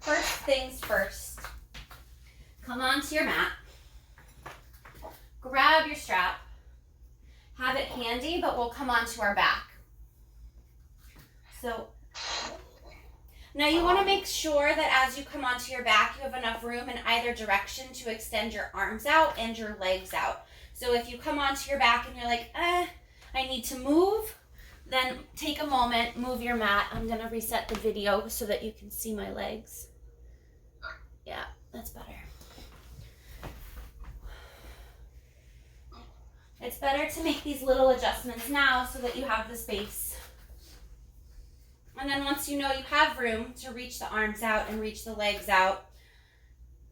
First things first, come onto your mat, grab your strap, have it handy, but we'll come onto our back. So now you want to make sure that as you come onto your back, you have enough room in either direction to extend your arms out and your legs out. So if you come onto your back and you're like, I need to move, then take a moment, move your mat. I'm going to reset the video so that you can see my legs. Yeah, that's better. It's better to make these little adjustments now so that you have the space. And then once you know you have room to reach the arms out and reach the legs out,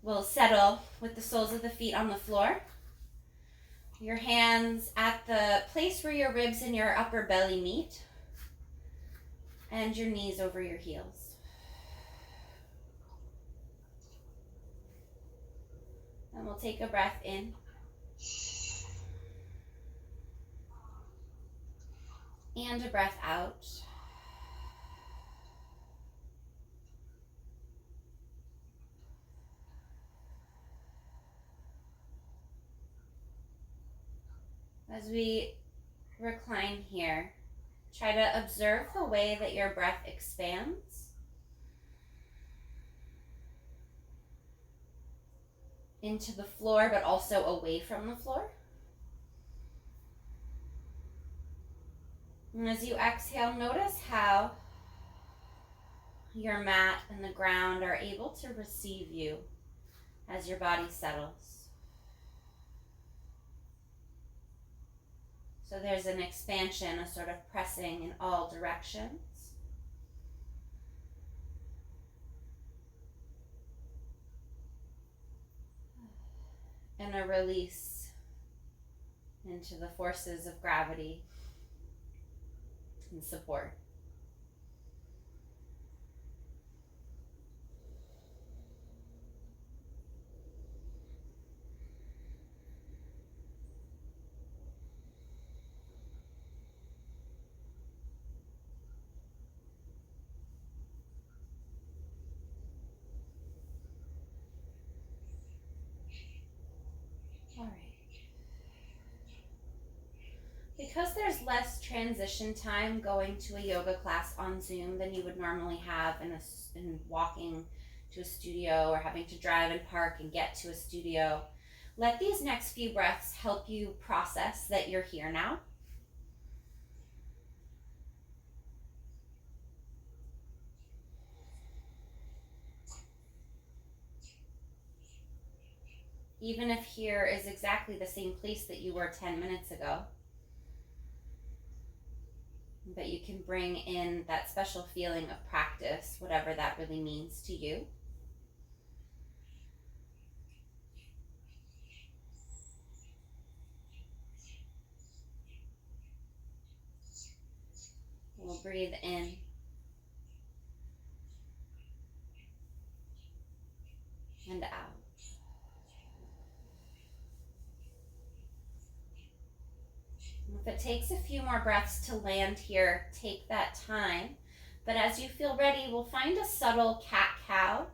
we'll settle with the soles of the feet on the floor. Your hands at the place where your ribs and your upper belly meet, and your knees over your heels. And we'll take a breath in. And a breath out. As we recline here, try to observe the way that your breath expands into the floor, but also away from the floor. And as you exhale, notice how your mat and the ground are able to receive you as your body settles. So there's an expansion, a sort of pressing in all directions. And a release into the forces of gravity and support. All right. Because there's less transition time going to a yoga class on Zoom than you would normally have in walking to a studio or having to drive and park and get to a studio, let these next few breaths help you process that you're here now. Even if here is exactly the same place that you were 10 minutes ago. But you can bring in that special feeling of practice, whatever that really means to you. We'll breathe in. And out. If it takes a few more breaths to land here, take that time. But as you feel ready, we'll find a subtle cat-cow,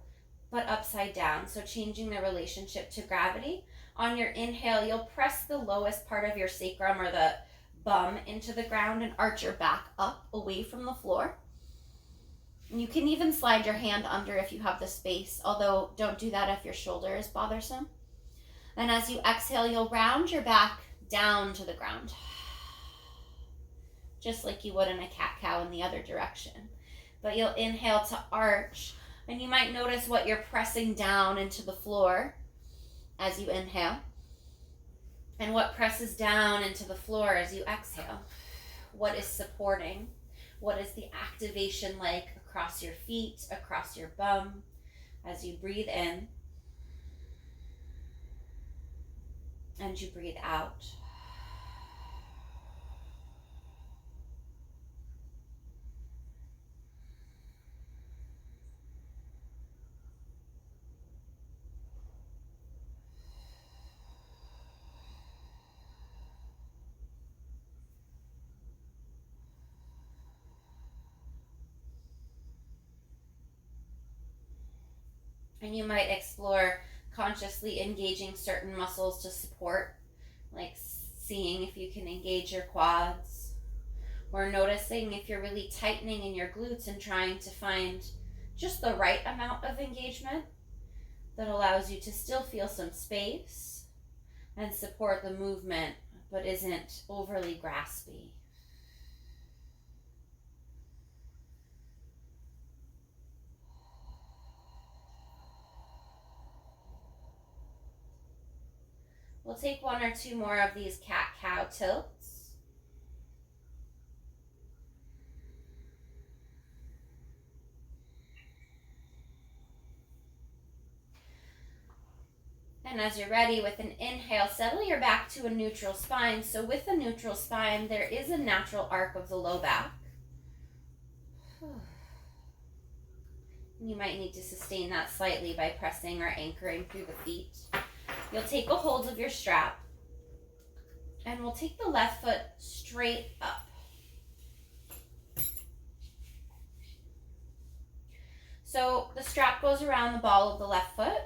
but upside down. So changing the relationship to gravity. On your inhale, you'll press the lowest part of your sacrum or the bum into the ground and arch your back up away from the floor. And you can even slide your hand under if you have the space, although don't do that if your shoulder is bothersome. And as you exhale, you'll round your back down to the ground, just like you would in a cat-cow in the other direction. But you'll inhale to arch, and you might notice what you're pressing down into the floor as you inhale, and what presses down into the floor as you exhale. What is supporting? What is the activation like across your feet, across your bum, as you breathe in and you breathe out. And you might explore consciously engaging certain muscles to support, like seeing if you can engage your quads, or noticing if you're really tightening in your glutes and trying to find just the right amount of engagement that allows you to still feel some space and support the movement, but isn't overly graspy. We'll take one or two more of these cat-cow tilts. And as you're ready, with an inhale, settle your back to a neutral spine. So with a neutral spine, there is a natural arc of the low back. You might need to sustain that slightly by pressing or anchoring through the feet. You'll take a hold of your strap, and we'll take the left foot straight up. So the strap goes around the ball of the left foot.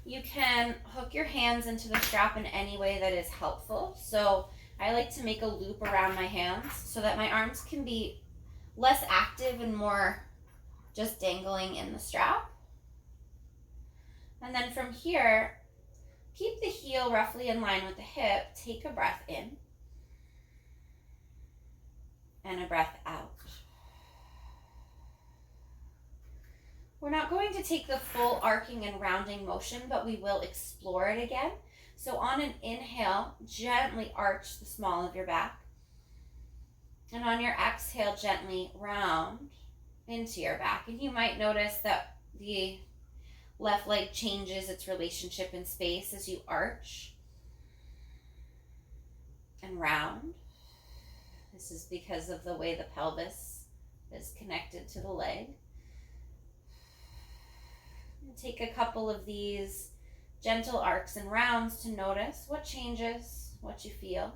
You can hook your hands into the strap in any way that is helpful. So I like to make a loop around my hands so that my arms can be less active and more just dangling in the strap. And then from here, keep the heel roughly in line with the hip. Take a breath in and a breath out. We're not going to take the full arcing and rounding motion, but we will explore it again. So on an inhale, gently arch the small of your back. And on your exhale, gently round into your back. And you might notice that the left leg changes its relationship in space as you arch and round. This is because of the way the pelvis is connected to the leg. And take a couple of these gentle arcs and rounds to notice what changes, what you feel.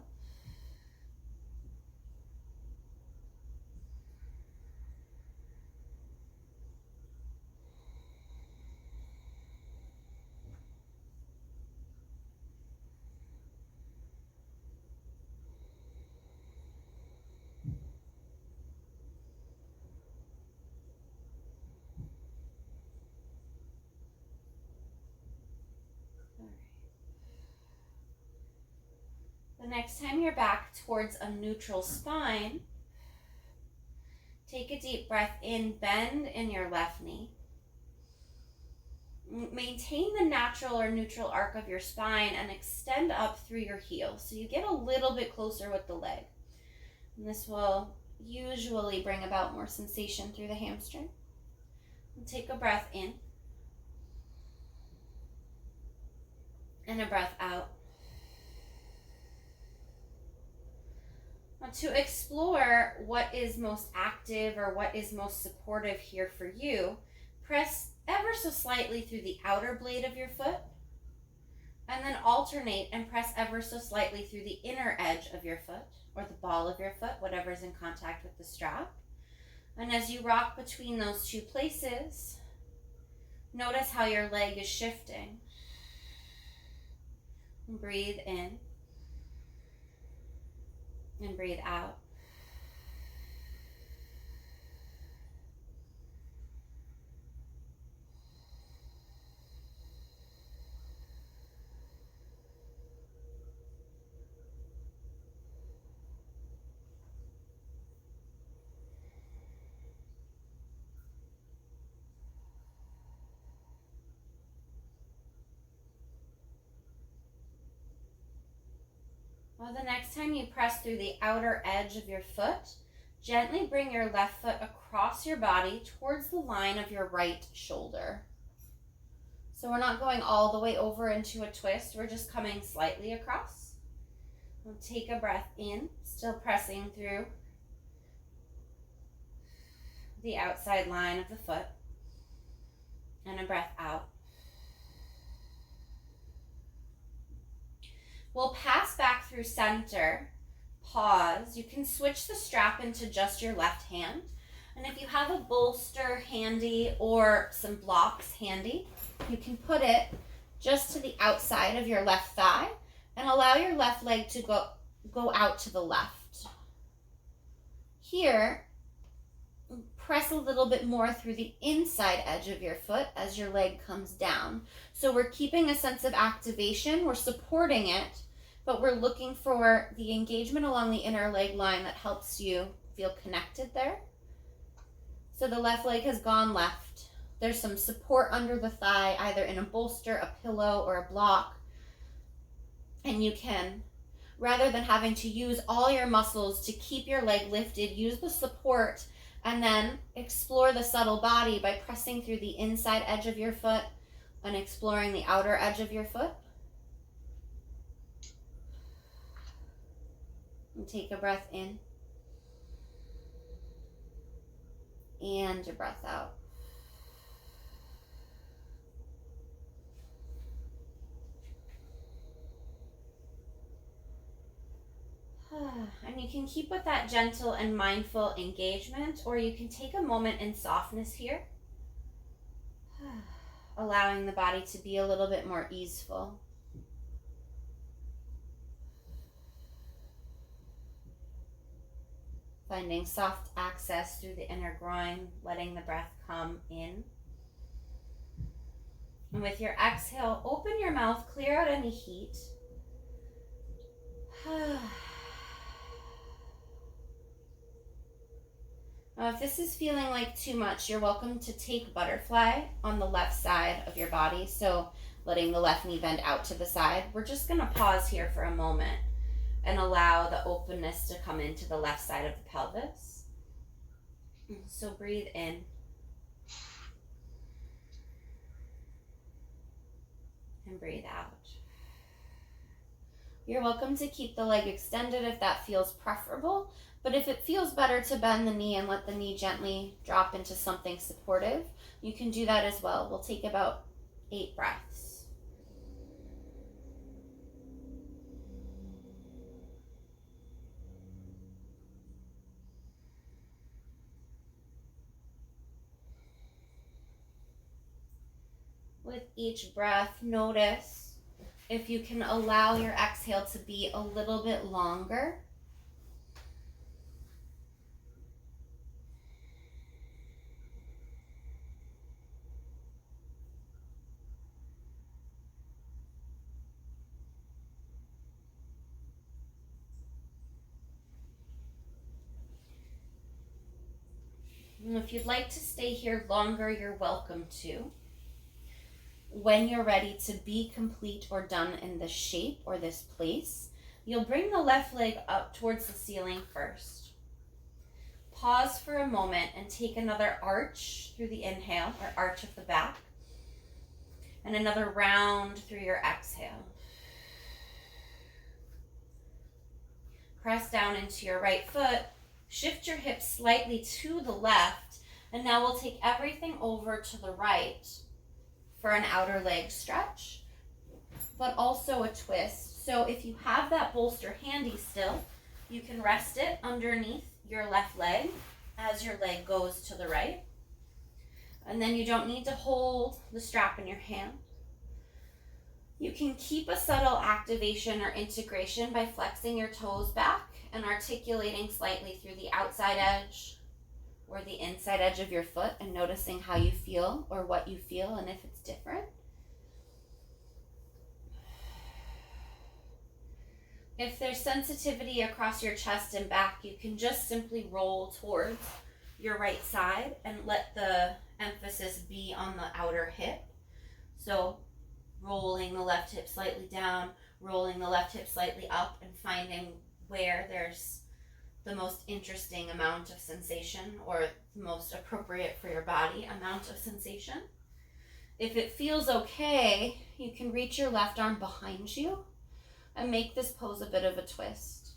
The next time you're back towards a neutral spine, take a deep breath in, bend in your left knee. Maintain the natural or neutral arc of your spine and extend up through your heel. So you get a little bit closer with the leg. And this will usually bring about more sensation through the hamstring. And take a breath in and a breath out. Now, to explore what is most active or what is most supportive here for you, press ever so slightly through the outer blade of your foot, and then alternate and press ever so slightly through the inner edge of your foot, or the ball of your foot, whatever is in contact with the strap. And as you rock between those two places, notice how your leg is shifting. And breathe in and breathe out. Well, the next time you press through the outer edge of your foot, gently bring your left foot across your body towards the line of your right shoulder. So we're not going all the way over into a twist, we're just coming slightly across. We'll take a breath in, still pressing through the outside line of the foot, and a breath out. We'll pass back through center, pause. You can switch the strap into just your left hand, And if you have a bolster handy or some blocks handy, you can put it just to the outside of your left thigh and allow your left leg to go out to the left. Here, press a little bit more through the inside edge of your foot as your leg comes down. So we're keeping a sense of activation, we're supporting it, but we're looking for the engagement along the inner leg line that helps you feel connected there. So the left leg has gone left. There's some support under the thigh, either in a bolster, a pillow, or a block. And you can, rather than having to use all your muscles to keep your leg lifted, use the support and then explore the subtle body by pressing through the inside edge of your foot and exploring the outer edge of your foot. And take a breath in. And your breath out. And you can keep with that gentle and mindful engagement, or you can take a moment in softness here, allowing the body to be a little bit more easeful. Finding soft access through the inner groin, letting the breath come in. And with your exhale, open your mouth, clear out any heat. Now, if this is feeling like too much, you're welcome to take butterfly on the left side of your body. So letting the left knee bend out to the side. We're just going to pause here for a moment and allow the openness to come into the left side of the pelvis. So breathe in. And breathe out. You're welcome to keep the leg extended if that feels preferable, but if it feels better to bend the knee and let the knee gently drop into something supportive, you can do that as well. We'll take about 8 breaths. With each breath, notice if you can allow your exhale to be a little bit longer. And if you'd like to stay here longer, you're welcome to. When you're ready to be complete or done in this shape or this place, you'll bring the left leg up towards the ceiling first. Pause for a moment and take another arch through the inhale, or arch of the back, and another round through your exhale. Press down into your right foot, shift your hips slightly to the left, and now we'll take everything over to the right for an outer leg stretch, but also a twist. So if you have that bolster handy still, you can rest it underneath your left leg as your leg goes to the right. And then you don't need to hold the strap in your hand. You can keep a subtle activation or integration by flexing your toes back and articulating slightly through the outside edge or the inside edge of your foot and noticing how you feel or what you feel and if it's different. If there's sensitivity across your chest and back, you can just simply roll towards your right side and let the emphasis be on the outer hip. So rolling the left hip slightly down, rolling the left hip slightly up, and finding where there's the most interesting amount of sensation or the most appropriate for your body amount of sensation. If it feels okay, you can reach your left arm behind you and make this pose a bit of a twist.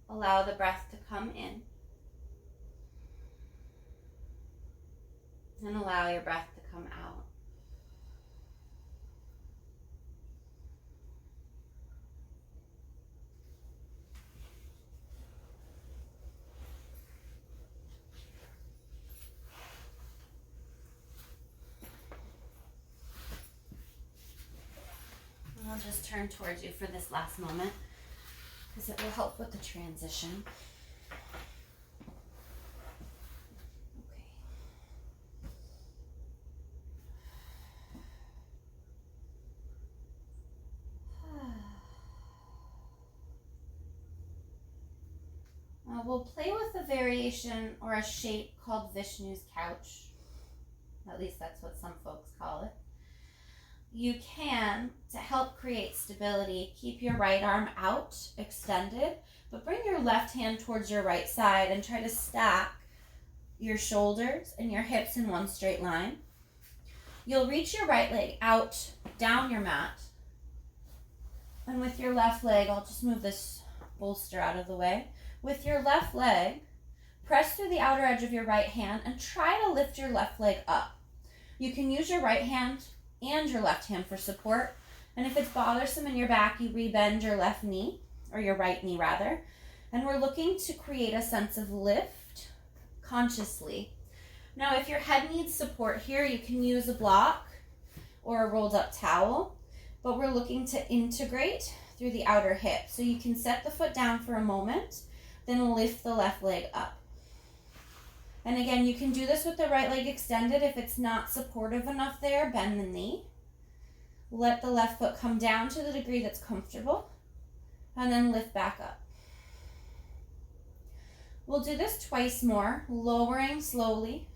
Allow the breath to come in and allow your breath to come out. just turn towards you for this last moment because it will help with the transition. We'll play with a variation or a shape called Vishnu's couch. At least that's what some folks call it. You can, to help create stability, keep your right arm out, extended, but bring your left hand towards your right side and try to stack your shoulders and your hips in one straight line. You'll reach your right leg out, down your mat. And with your left leg, I'll just move this bolster out of the way. With your left leg, press through the outer edge of your right hand and try to lift your left leg up. You can use your right hand and your left hand for support. And if it's bothersome in your back, you rebend your left knee, or your right knee rather. And we're looking to create a sense of lift consciously. Now, if your head needs support here, you can use a block or a rolled up towel, but we're looking to integrate through the outer hip. So you can set the foot down for a moment, then lift the left leg up. And again, you can do this with the right leg extended. If it's not supportive enough there, bend the knee. Let the left foot come down to the degree that's comfortable, and then lift back up. We'll do this twice more, lowering slowly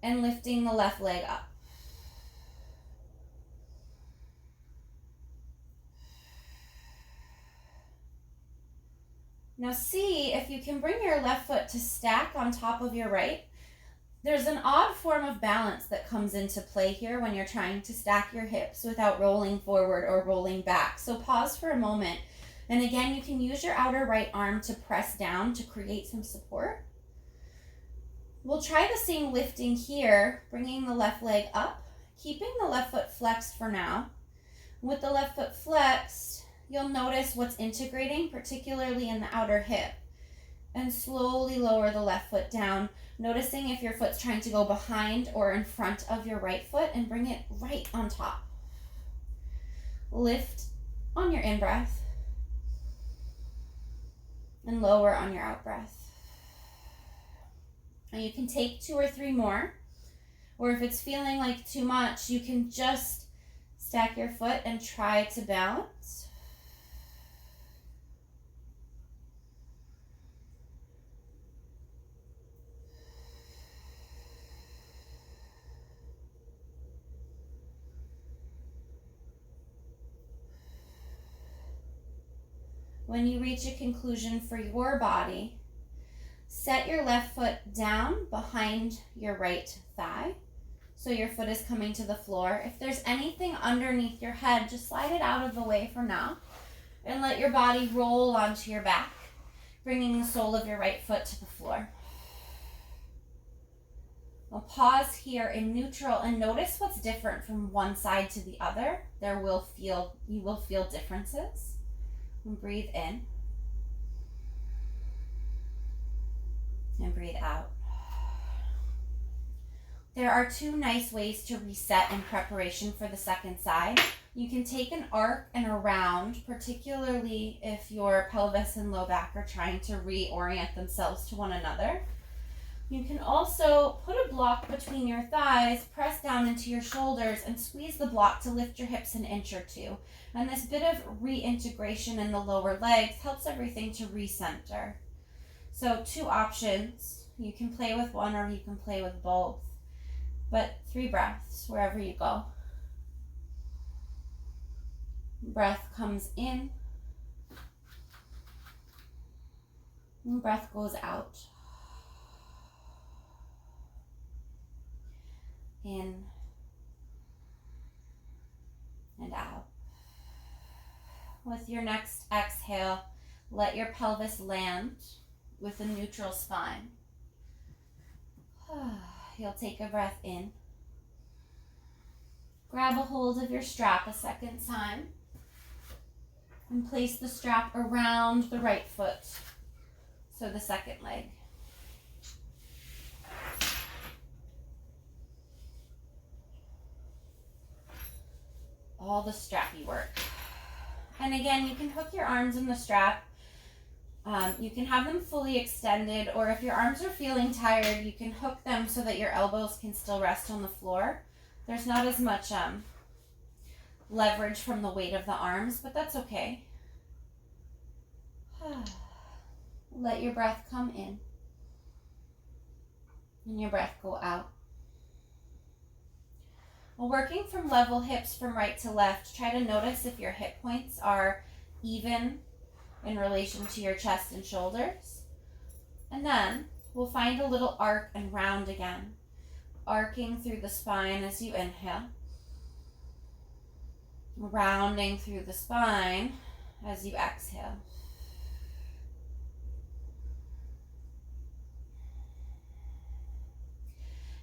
and lifting the left leg up. Now see if you can bring your left foot to stack on top of your right. There's an odd form of balance that comes into play here when you're trying to stack your hips without rolling forward or rolling back. So pause for a moment. And again, you can use your outer right arm to press down to create some support. We'll try the same lifting here, bringing the left leg up, keeping the left foot flexed for now. With the left foot flexed, you'll notice what's integrating, particularly in the outer hip. And slowly lower the left foot down, noticing if your foot's trying to go behind or in front of your right foot, and bring it right on top. Lift on your in-breath and lower on your out-breath. And you can take 2 or 3 more, or if it's feeling like too much, you can just stack your foot and try to balance. When you reach a conclusion for your body, set your left foot down behind your right thigh, so your foot is coming to the floor. If there's anything underneath your head, just slide it out of the way for now, and let your body roll onto your back, bringing the sole of your right foot to the floor. I'll pause here in neutral and notice what's different from one side to the other. You will feel differences. And breathe in and breathe out. There are 2 nice ways to reset in preparation for the second side. You can take an arc and a round, particularly if your pelvis and low back are trying to reorient themselves to one another. You can also put a block between your thighs, press down into your shoulders, and squeeze the block to lift your hips an inch or 2. And this bit of reintegration in the lower legs helps everything to recenter. So 2 options. You can play with one or you can play with both. But 3 breaths wherever you go. Breath comes in. And breath goes out. In and out. With your next exhale, let your pelvis land with a neutral spine. You'll take a breath in. Grab a hold of your strap a second time and place the strap around the right foot, so the second leg. all the strappy work. And again, you can hook your arms in the strap. You can have them fully extended, or if your arms are feeling tired, you can hook them so that your elbows can still rest on the floor. There's not as much leverage from the weight of the arms, but that's okay. Let your breath come in and your breath go out. Well, working from level hips from right to left, try to notice if your hip points are even in relation to your chest and shoulders. And then we'll find a little arc and round again, arcing through the spine as you inhale, rounding through the spine as you exhale.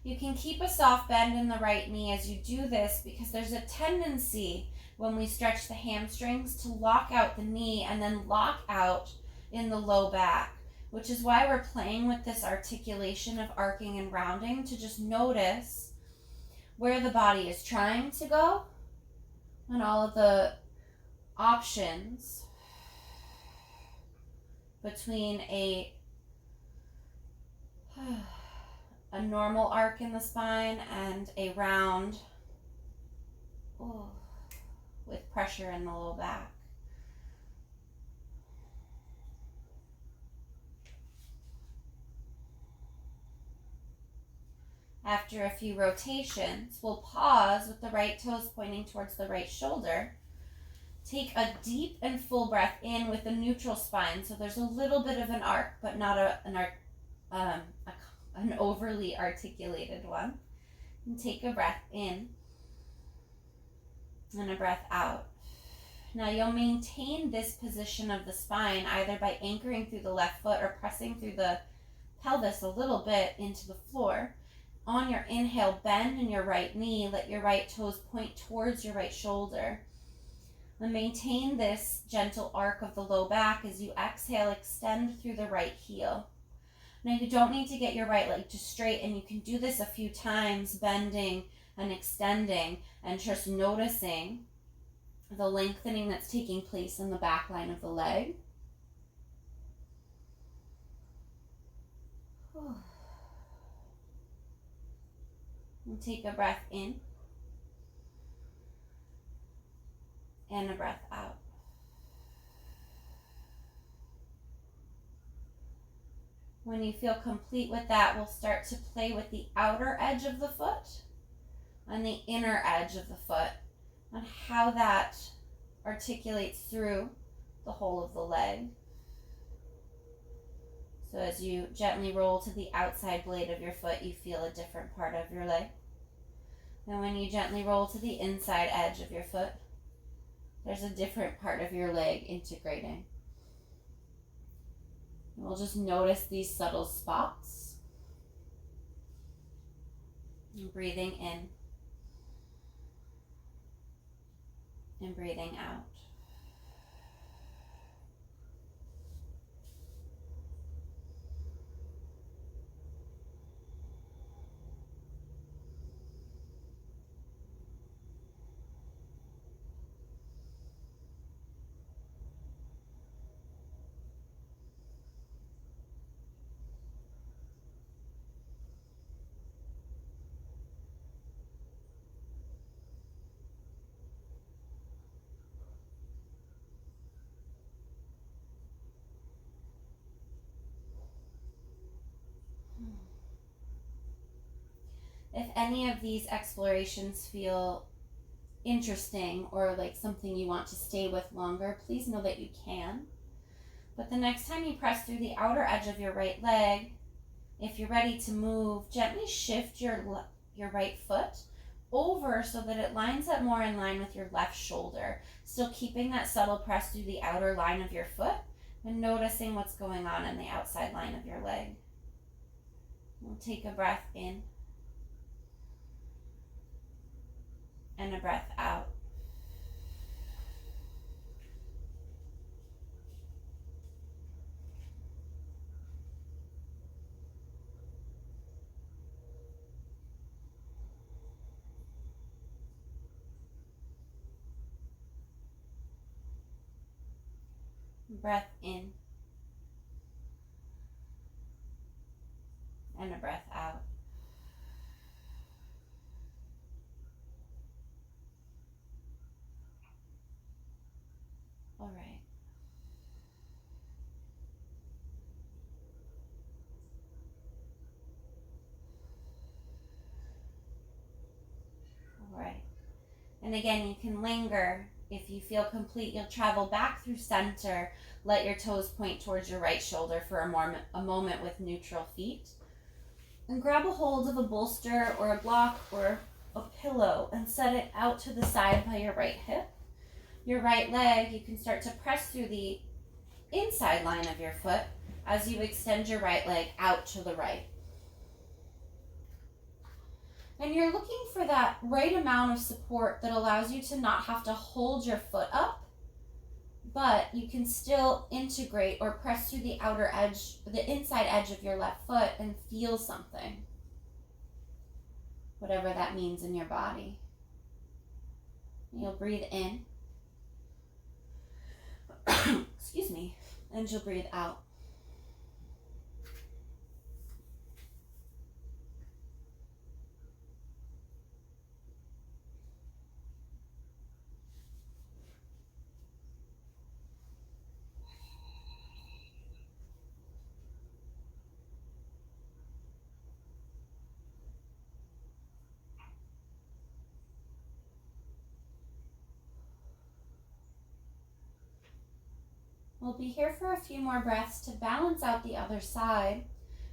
You can keep a soft bend in the right knee as you do this, because there's a tendency when we stretch the hamstrings to lock out the knee and then lock out in the low back, which is why we're playing with this articulation of arcing and rounding, to just notice where the body is trying to go and all of the options between a normal arc in the spine and a round with pressure in the low back. After a few rotations, we'll pause with the right toes pointing towards the right shoulder. Take a deep and full breath in with a neutral spine, so there's a little bit of an arc, but not an overly articulated one. And take a breath in and a breath out. Now you'll maintain this position of the spine either by anchoring through the left foot or pressing through the pelvis a little bit into the floor. On your inhale, bend in your right knee, let your right toes point towards your right shoulder. And maintain this gentle arc of the low back as you exhale, extend through the right heel. Now you don't need to get your right leg to straighten. You can do this a few times, bending and extending and just noticing the lengthening that's taking place in the back line of the leg. And take a breath in and a breath out. When you feel complete with that, we'll start to play with the outer edge of the foot and the inner edge of the foot and how that articulates through the whole of the leg. So as you gently roll to the outside blade of your foot, you feel a different part of your leg. And when you gently roll to the inside edge of your foot, there's a different part of your leg integrating. And we'll just notice these subtle spots. And breathing in and breathing out. If any of these explorations feel interesting or like something you want to stay with longer, please know that you can. But the next time you press through the outer edge of your right leg, if you're ready to move, gently shift your right foot over so that it lines up more in line with your left shoulder. Still keeping that subtle press through the outer line of your foot and noticing what's going on in the outside line of your leg. We'll take a breath in and a breath out. Breath in. And a breath out. All right. All right. And again, you can linger. If you feel complete, you'll travel back through center. Let your toes point towards your right shoulder for a moment with neutral feet. And grab a hold of a bolster or a block or a pillow and set it out to the side by your right hip. Your right leg, you can start to press through the inside line of your foot as you extend your right leg out to the right. And you're looking for that right amount of support that allows you to not have to hold your foot up, but you can still integrate or press through the outer edge, the inside edge of your left foot and feel something, whatever that means in your body. You'll breathe in, excuse me, and you'll breathe out. We'll be here for a few more breaths to balance out the other side.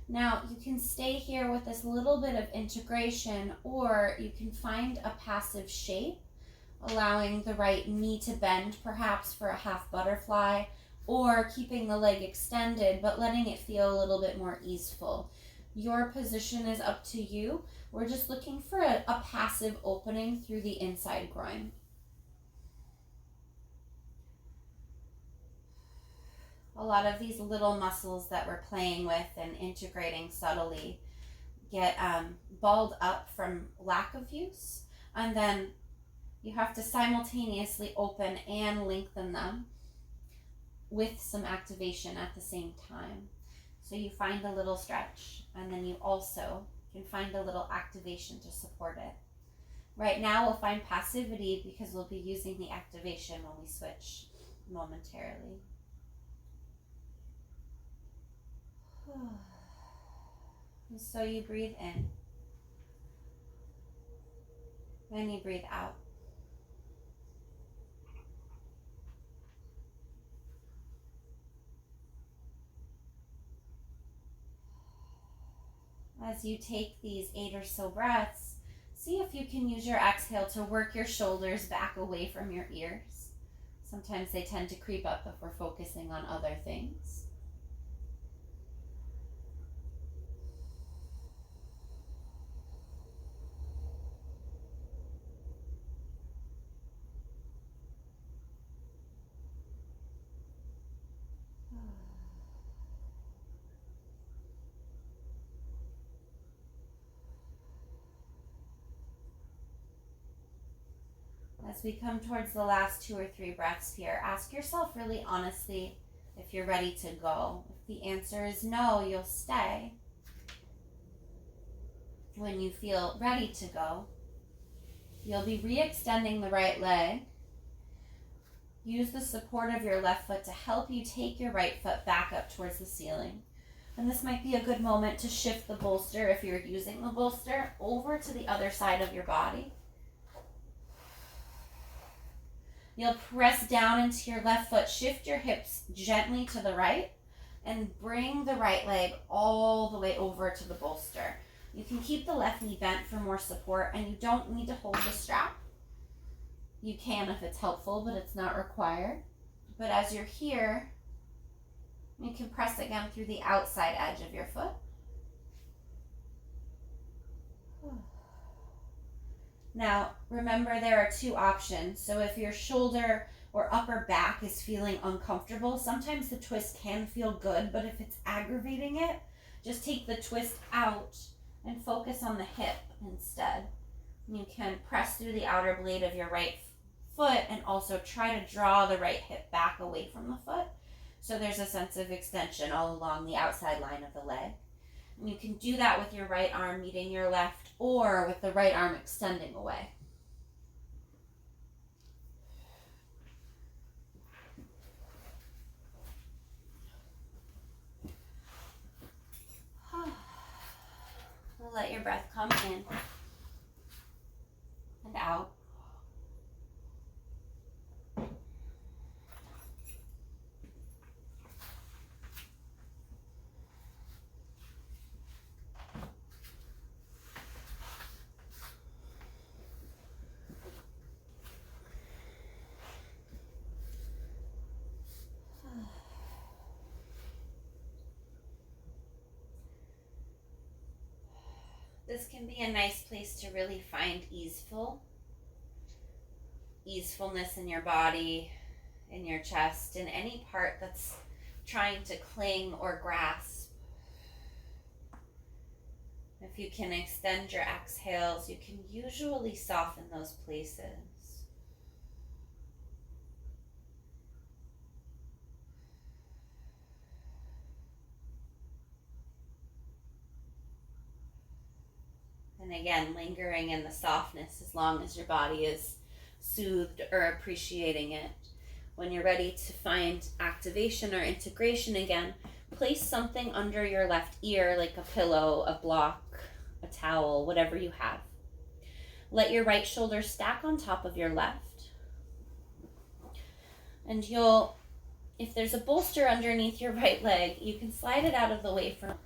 Now, you can stay here with this little bit of integration, or you can find a passive shape, allowing the right knee to bend perhaps for a half butterfly, or keeping the leg extended but letting it feel a little bit more easeful. Your position is up to you. We're just looking for a passive opening through the inside groin. A lot of these little muscles that we're playing with and integrating subtly get balled up from lack of use, and then you have to simultaneously open and lengthen them with some activation at the same time. So you find a little stretch, and then you also can find a little activation to support it. Right now we'll find passivity because we'll be using the activation when we switch momentarily. And so you breathe in, then you breathe out. As you take these 8 or so breaths, see if you can use your exhale to work your shoulders back away from your ears. Sometimes they tend to creep up if we're focusing on other things. As we come towards the last 2 or 3 breaths here, ask yourself really honestly if you're ready to go. If the answer is no, you'll stay. When you feel ready to go, you'll be re-extending the right leg. Use the support of your left foot to help you take your right foot back up towards the ceiling. And this might be a good moment to shift the bolster, if you're using the bolster, over to the other side of your body. You'll press down into your left foot, shift your hips gently to the right, and bring the right leg all the way over to the bolster. You can keep the left knee bent for more support, and you don't need to hold the strap. You can if it's helpful, but it's not required. But as you're here, you can press again through the outside edge of your foot. Now, remember there are 2 options. So if your shoulder or upper back is feeling uncomfortable, sometimes the twist can feel good, but if it's aggravating it, just take the twist out and focus on the hip instead. You can press through the outer blade of your right foot and also try to draw the right hip back away from the foot. So there's a sense of extension all along the outside line of the leg. And you can do that with your right arm meeting your left or with the right arm extending away. Let your breath come in and out. This can be a nice place to really find easefulness in your body, in your chest, in any part that's trying to cling or grasp. If you can extend your exhales, you can usually soften those places. And again, lingering in the softness as long as your body is soothed or appreciating it. When you're ready to find activation or integration again, place something under your left ear, like a pillow, a block, a towel, whatever you have. Let your right shoulder stack on top of your left. And if there's a bolster underneath your right leg, you can slide it out of the way for.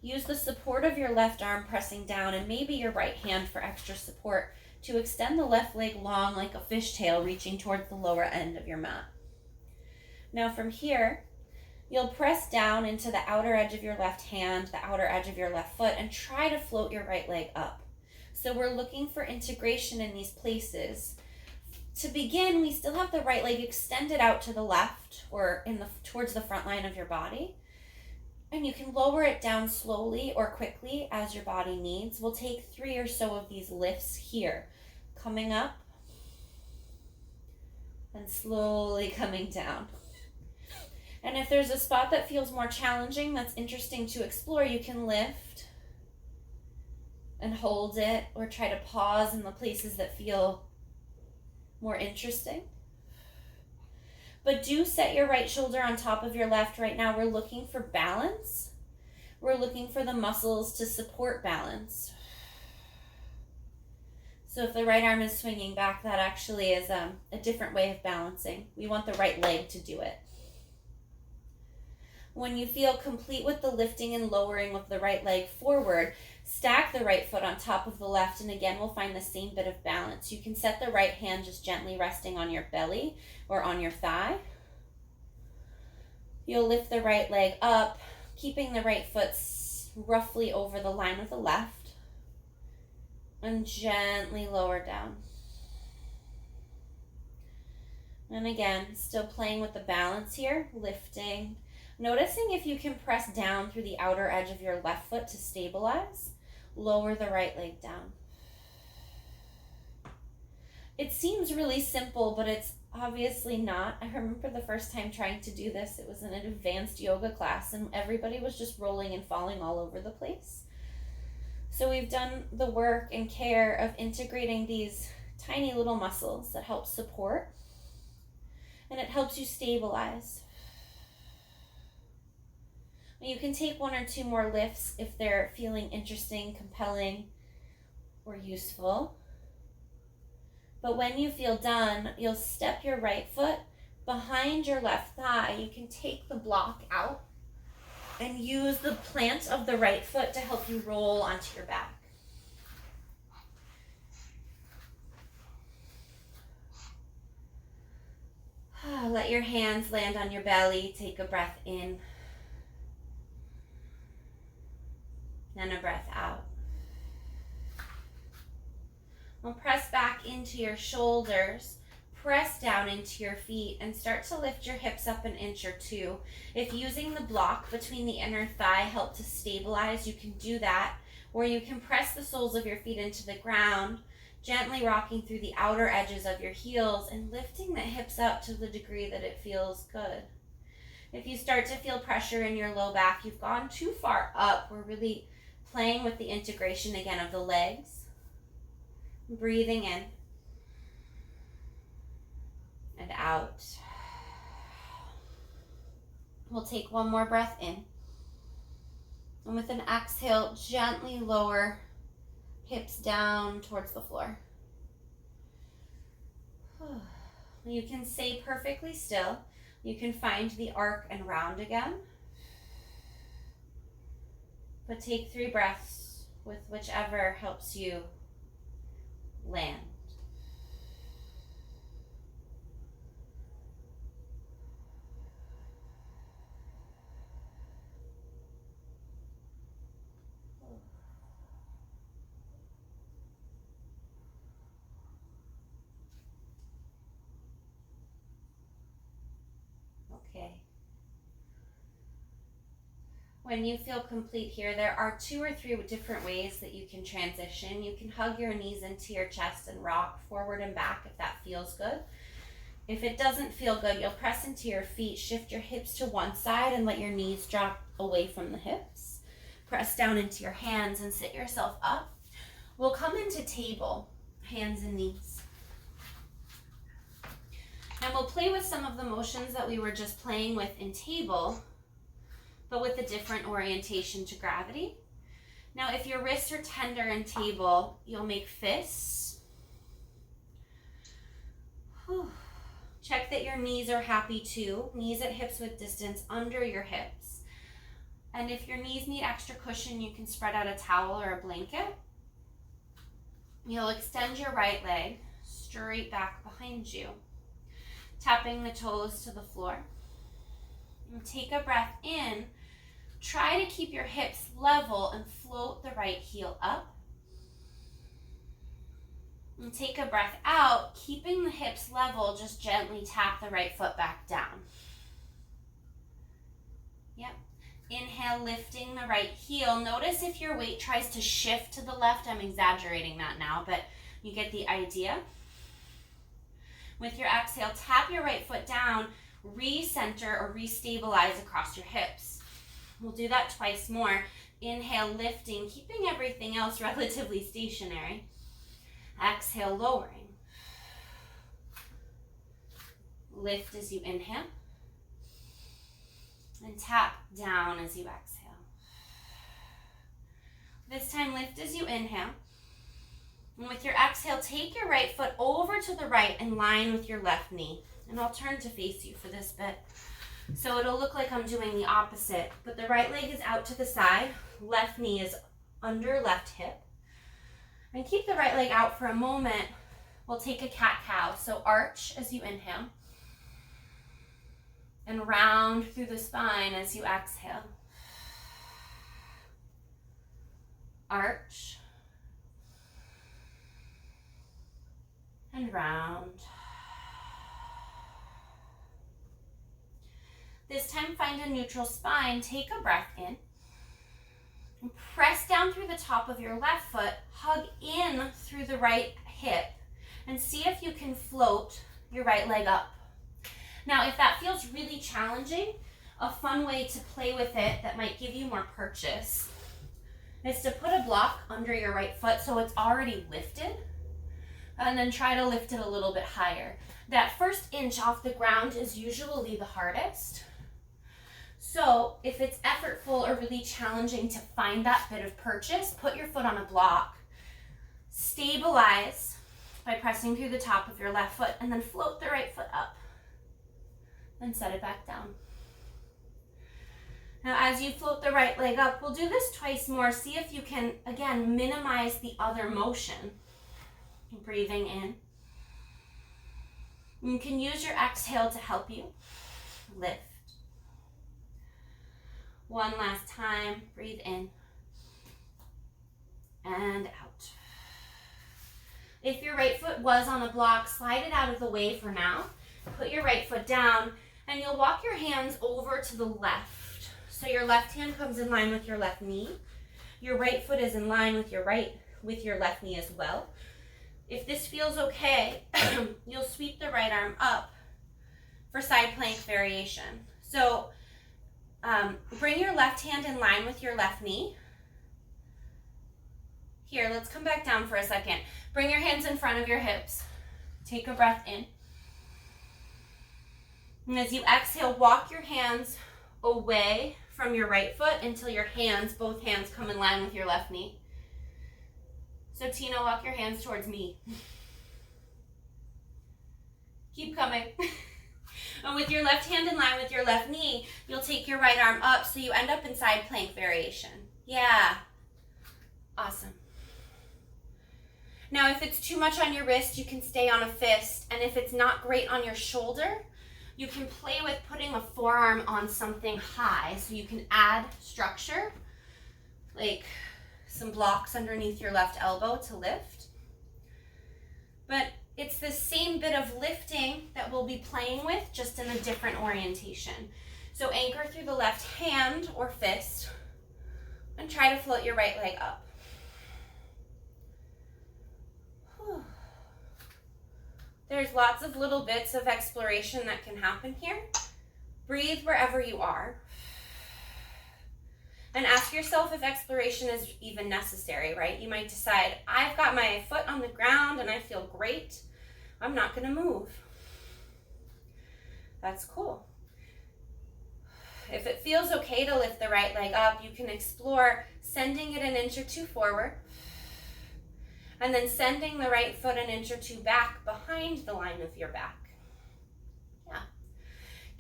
Use the support of your left arm pressing down and maybe your right hand for extra support to extend the left leg long like a fishtail reaching towards the lower end of your mat. Now from here, you'll press down into the outer edge of your left hand, the outer edge of your left foot, and try to float your right leg up. So we're looking for integration in these places. To begin, we still have the right leg extended out to the left or towards the front line of your body. And you can lower it down slowly or quickly as your body needs. We'll take 3 or so of these lifts here. Coming up and slowly coming down. And if there's a spot that feels more challenging, that's interesting to explore, you can lift and hold it or try to pause in the places that feel more interesting. But do set your right shoulder on top of your left. Right now we're looking for balance. We're looking for the muscles to support balance. So if the right arm is swinging back, that actually is a different way of balancing. We want the right leg to do it. When you feel complete with the lifting and lowering of the right leg forward, stack the right foot on top of the left, and again, we'll find the same bit of balance. You can set the right hand just gently resting on your belly or on your thigh. You'll lift the right leg up, keeping the right foot roughly over the line of the left, and gently lower down. And again, still playing with the balance here, lifting. Noticing if you can press down through the outer edge of your left foot to stabilize. Lower the right leg down. It seems really simple, but it's obviously not. I remember the first time trying to do this, it was in an advanced yoga class and everybody was just rolling and falling all over the place. So we've done the work and care of integrating these tiny little muscles that help support, and it helps you stabilize. You can take 1 or 2 more lifts if they're feeling interesting, compelling, or useful. But when you feel done, you'll step your right foot behind your left thigh. You can take the block out and use the plant of the right foot to help you roll onto your back. Let your hands land on your belly. Take a breath in. And a breath out. We'll press back into your shoulders, press down into your feet, and start to lift your hips up 1 inch or 2. If using the block between the inner thigh helped to stabilize, you can do that. Or you can press the soles of your feet into the ground, gently rocking through the outer edges of your heels and lifting the hips up to the degree that it feels good. If you start to feel pressure in your low back, you've gone too far up. We're really playing with the integration again of the legs. Breathing in and out. We'll take one more breath in. And with an exhale, gently lower hips down towards the floor. You can stay perfectly still. You can find the arc and round again. But take 3 breaths with whichever helps you land. Okay. When you feel complete here, there are 2 or 3 different ways that you can transition. You can hug your knees into your chest and rock forward and back if that feels good. If it doesn't feel good, you'll press into your feet, shift your hips to one side and let your knees drop away from the hips. Press down into your hands and sit yourself up. We'll come into table, hands and knees. And we'll play with some of the motions that we were just playing with in table, but with a different orientation to gravity. Now, if your wrists are tender in table, you'll make fists. Whew. Check that your knees are happy too. Knees at hips width distance under your hips. And if your knees need extra cushion, you can spread out a towel or a blanket. You'll extend your right leg straight back behind you, tapping the toes to the floor. And take a breath in. Try to keep your hips level and float the right heel up. And take a breath out, keeping the hips level, just gently tap the right foot back down. Yep. Inhale, lifting the right heel. Notice if your weight tries to shift to the left. I'm exaggerating that now, but you get the idea. With your exhale, tap your right foot down, recenter or restabilize across your hips. We'll do that twice more. Inhale, lifting, keeping everything else relatively stationary. Exhale, lowering. Lift as you inhale. And tap down as you exhale. This time, lift as you inhale. And with your exhale, take your right foot over to the right in line with your left knee. And I'll turn to face you for this bit. So it'll look like I'm doing the opposite, but the right leg is out to the side, left knee is under left hip. And keep the right leg out for a moment. We'll take a cat-cow. So arch as you inhale. And round through the spine as you exhale. Arch. And round. This time, find a neutral spine. Take a breath in. And press down through the top of your left foot. Hug in through the right hip. And see if you can float your right leg up. Now, if that feels really challenging, a fun way to play with it that might give you more purchase is to put a block under your right foot so it's already lifted. And then try to lift it a little bit higher. That first inch off the ground is usually the hardest. So if it's effortful or really challenging to find that bit of purchase, put your foot on a block, stabilize by pressing through the top of your left foot, and then float the right foot up. Then set it back down. Now as you float the right leg up, we'll do this twice more. See if you can, again, minimize the other motion. Breathing in. You can use your exhale to help you lift. One last time, breathe in and out. If your right foot was on a block, slide it out of the way for now. Put your right foot down and you'll walk your hands over to the left. So your left hand comes in line with your left knee. Your right foot is in line with your left knee as well. If this feels okay, you'll sweep the right arm up for side plank variation. So Bring your left hand in line with your left knee. Here, let's come back down for a second. Bring your hands in front of your hips. Take a breath in. And as you exhale, walk your hands away from your right foot until your hands, both hands, come in line with your left knee. So Tina, walk your hands towards me. Keep coming. And with your left hand in line with your left knee, you'll take your right arm up so you end up in side plank variation. Yeah. Awesome. Now, if it's too much on your wrist, you can stay on a fist. And if it's not great on your shoulder, you can play with putting a forearm on something high so you can add structure, like some blocks underneath your left elbow to lift. But it's the same bit of lifting that we'll be playing with, just in a different orientation. So anchor through the left hand or fist and try to float your right leg up. There's lots of little bits of exploration that can happen here. Breathe wherever you are. And ask yourself if exploration is even necessary, right? You might decide, I've got my foot on the ground and I feel great. I'm not going to move. That's cool. If it feels okay to lift the right leg up, you can explore sending it an inch or two forward, and then sending the right foot an inch or two back behind the line of your back. Yeah.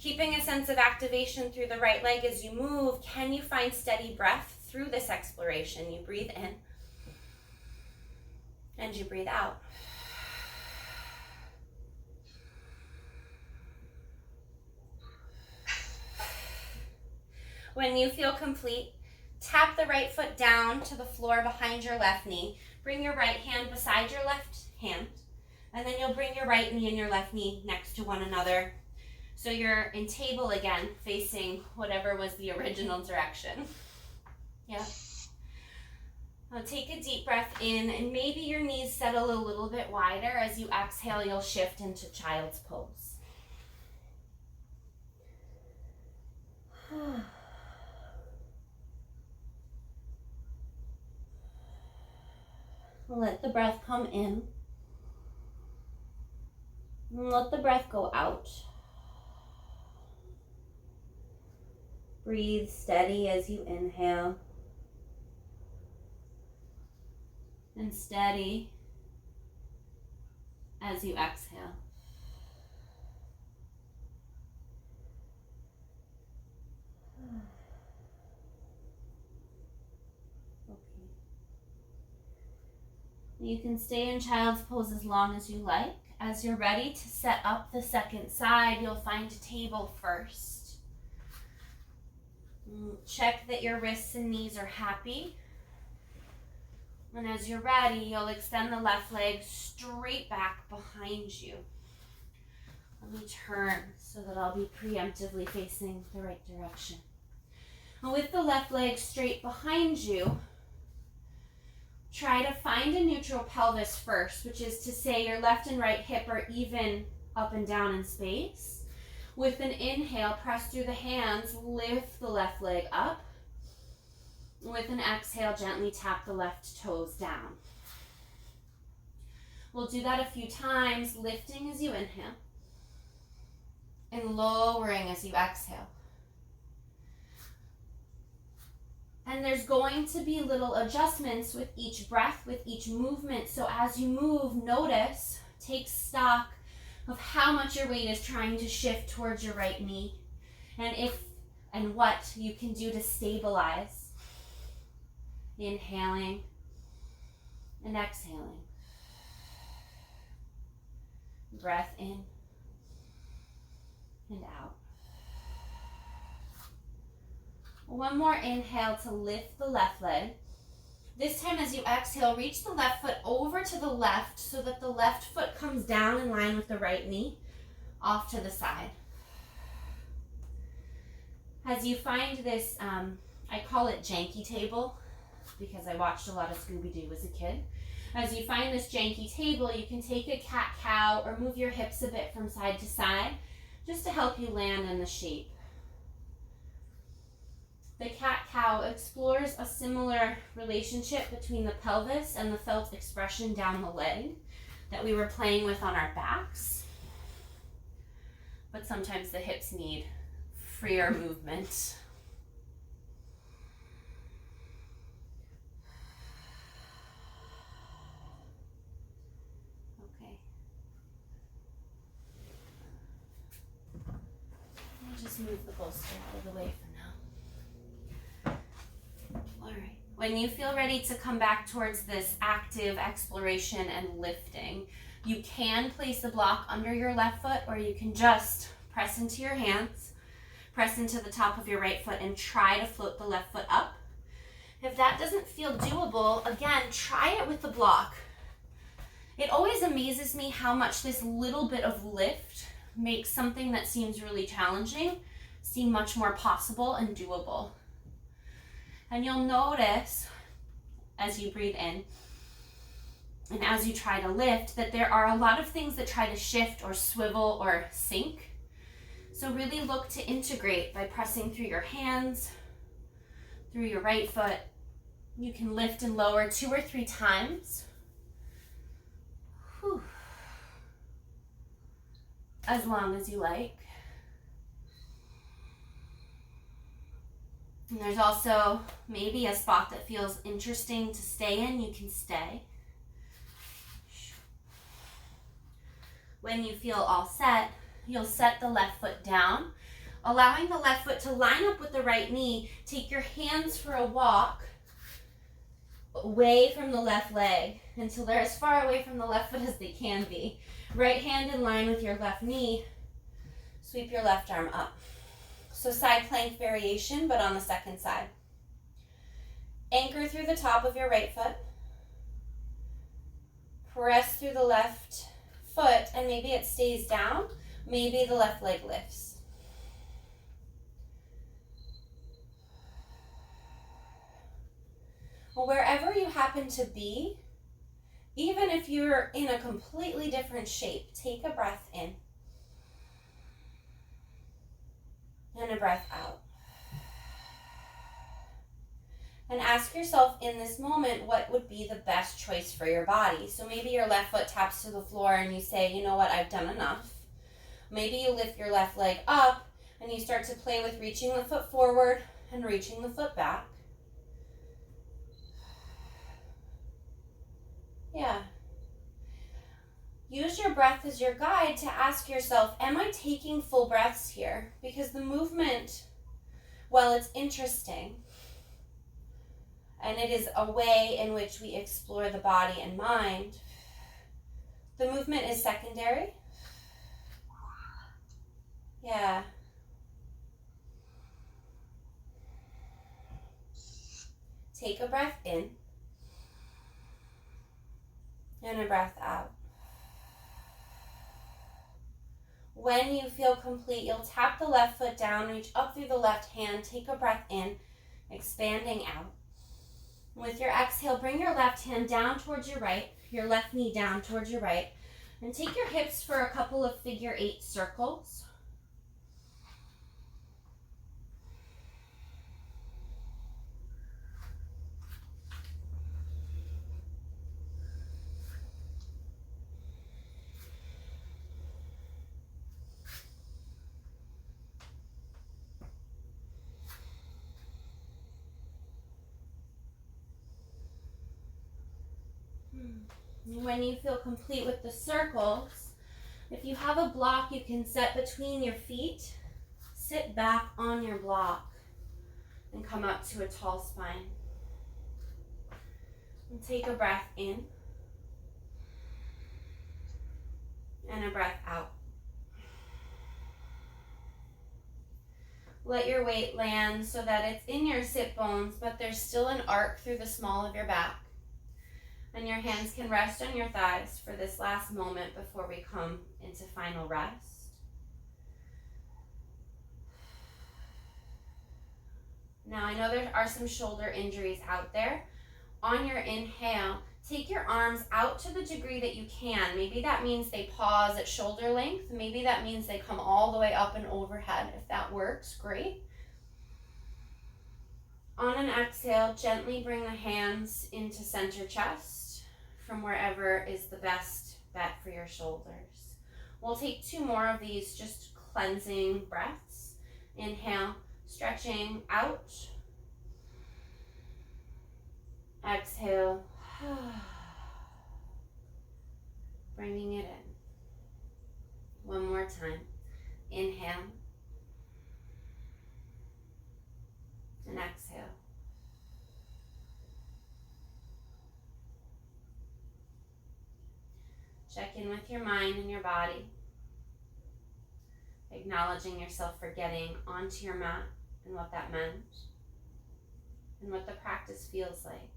Keeping a sense of activation through the right leg as you move, can you find steady breath through this exploration? You breathe in and you breathe out. When you feel complete, tap the right foot down to the floor behind your left knee. Bring your right hand beside your left hand, and then you'll bring your right knee and your left knee next to one another. So you're in table again, facing whatever was the original direction. Yeah. Now take a deep breath in, and maybe your knees settle a little bit wider. As you exhale, you'll shift into child's pose. Let the breath come in. And let the breath go out. Breathe steady as you inhale. And steady as you exhale. You can stay in child's pose as long as you like. As you're ready to set up the second side, you'll find a table first. Check that your wrists and knees are happy. And as you're ready, you'll extend the left leg straight back behind you. Let me turn so that I'll be preemptively facing the right direction. And with the left leg straight behind you, try to find a neutral pelvis first, which is to say your left and right hip are even up and down in space. With an inhale, press through the hands, lift the left leg up. With an exhale, gently tap the left toes down. We'll do that a few times, lifting as you inhale and lowering as you exhale. And there's going to be little adjustments with each breath, with each movement. So as you move, notice, take stock of how much your weight is trying to shift towards your right knee, and if and what you can do to stabilize. Inhaling and exhaling. Breath in and out. One more inhale to lift the left leg. This time as you exhale, reach the left foot over to the left so that the left foot comes down in line with the right knee, off to the side. As you find this, I call it janky table because I watched a lot of Scooby-Doo as a kid. As you find this janky table, you can take a cat-cow or move your hips a bit from side to side just to help you land in the shape. The cat-cow explores a similar relationship between the pelvis and the felt expression down the leg that we were playing with on our backs. But sometimes the hips need freer movement. Okay. I'll just move the bolster out of the way for now. All right. When you feel ready to come back towards this active exploration and lifting, you can place the block under your left foot, or you can just press into your hands, press into the top of your right foot, and try to float the left foot up. If that doesn't feel doable, again, try it with the block. It always amazes me how much this little bit of lift makes something that seems really challenging seem much more possible and doable. And you'll notice as you breathe in and as you try to lift that there are a lot of things that try to shift or swivel or sink. So really look to integrate by pressing through your hands, through your right foot. You can lift and lower 2 or 3 times. Whew. As long as you like. And there's also maybe a spot that feels interesting to stay in, you can stay. When you feel all set, you'll set the left foot down, allowing the left foot to line up with the right knee. Take your hands for a walk away from the left leg until they're as far away from the left foot as they can be. Right hand in line with your left knee. Sweep your left arm up. So side plank variation, but on the second side. Anchor through the top of your right foot. Press through the left foot, and maybe it stays down. Maybe the left leg lifts. Well, wherever you happen to be, even if you're in a completely different shape, take a breath in. And a breath out. And ask yourself in this moment, what would be the best choice for your body? So maybe your left foot taps to the floor and you say, you know what, I've done enough. Maybe you lift your left leg up and you start to play with reaching the foot forward and reaching the foot back. Yeah. Use your breath as your guide to ask yourself, am I taking full breaths here? Because the movement, while it's interesting, and it is a way in which we explore the body and mind, the movement is secondary. Yeah. Take a breath in and a breath out. When you feel complete, you'll tap the left foot down, reach up through the left hand, take a breath in, expanding out. With your exhale, bring your left hand down towards your right, your left knee down towards your right, and take your hips for a couple of figure 8 circles. When you feel complete with the circles, if you have a block you can set between your feet, sit back on your block and come up to a tall spine. And take a breath in and a breath out. Let your weight land so that it's in your sit bones, but there's still an arc through the small of your back. And your hands can rest on your thighs for this last moment before we come into final rest. Now, I know there are some shoulder injuries out there. On your inhale, take your arms out to the degree that you can. Maybe that means they pause at shoulder length. Maybe that means they come all the way up and overhead. If that works, great. On an exhale, gently bring the hands into center chest from wherever is the best bet for your shoulders. We'll take 2 more of these just cleansing breaths. Inhale, stretching out. Exhale, bringing it in. One more time. Inhale and exhale. Check in with your mind and your body, acknowledging yourself for getting onto your mat and what that meant and what the practice feels like.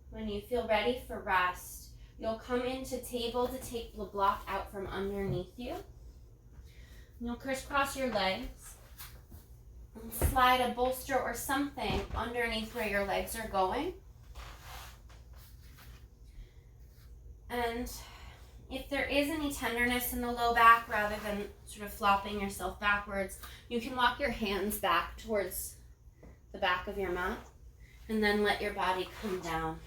When you feel ready for rest, you'll come into table to take the block out from underneath you. You'll crisscross your legs and slide a bolster or something underneath where your legs are going. And if there is any tenderness in the low back, rather than sort of flopping yourself backwards, you can walk your hands back towards the back of your mat and then let your body come down.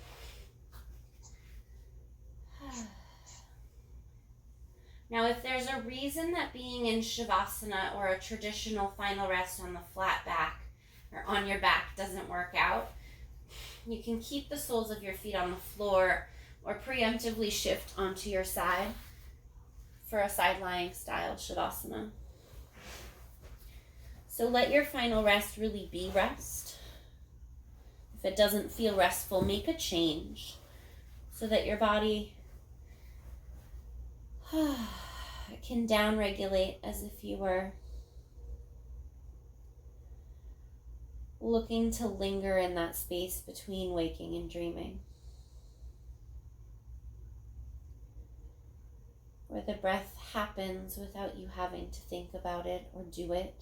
Now, if there's a reason that being in Shavasana or a traditional final rest on the flat back or on your back doesn't work out, you can keep the soles of your feet on the floor or preemptively shift onto your side for a side-lying style Shavasana. So let your final rest really be rest. If it doesn't feel restful, make a change so that your body can down-regulate as if you were looking to linger in that space between waking and dreaming, where the breath happens without you having to think about it or do it.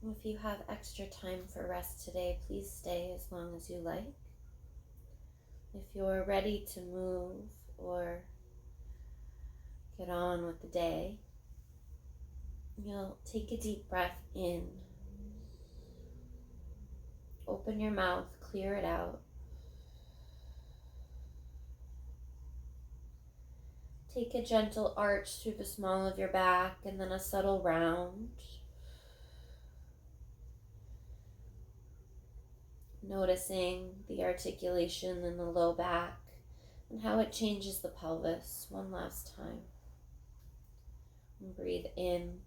If you have extra time for rest today, please stay as long as you like. If you're ready to move or get on with the day, you'll take a deep breath in. Open your mouth, clear it out. Take a gentle arch through the small of your back and then a subtle round. Noticing the articulation in the low back and how it changes the pelvis. One last time. And breathe in.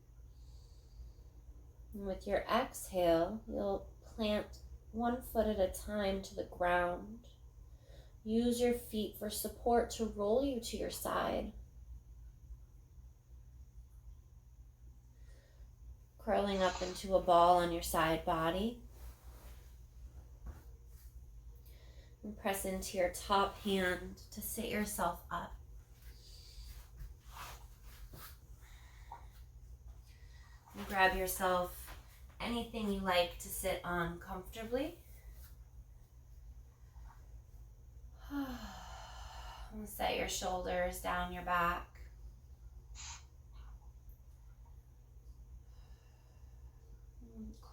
And with your exhale, you'll plant one foot at a time to the ground. Use your feet for support to roll you to your side. Curling up into a ball on your side body. And press into your top hand to sit yourself up. And grab yourself anything you like to sit on comfortably. And set your shoulders down your back.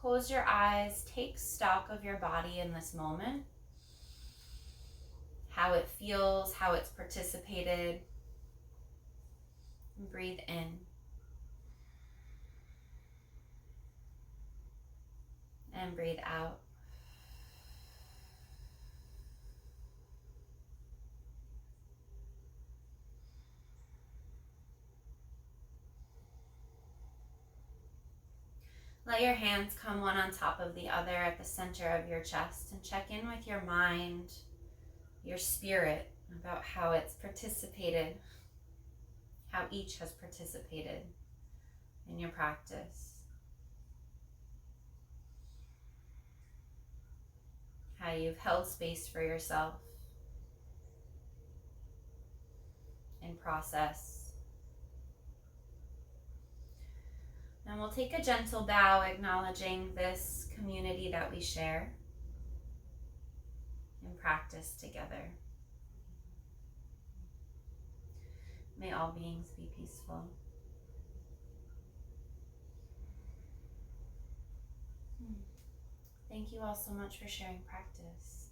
Close your eyes, take stock of your body in this moment. How it feels, how it's participated. And breathe in. And breathe out. Let your hands come one on top of the other at the center of your chest and check in with your mind, your spirit, about how it's participated, how each has participated in your practice. How you've held space for yourself in process. And we'll take a gentle bow, acknowledging this community that we share and practice together. May all beings be peaceful. Thank you all so much for sharing practice.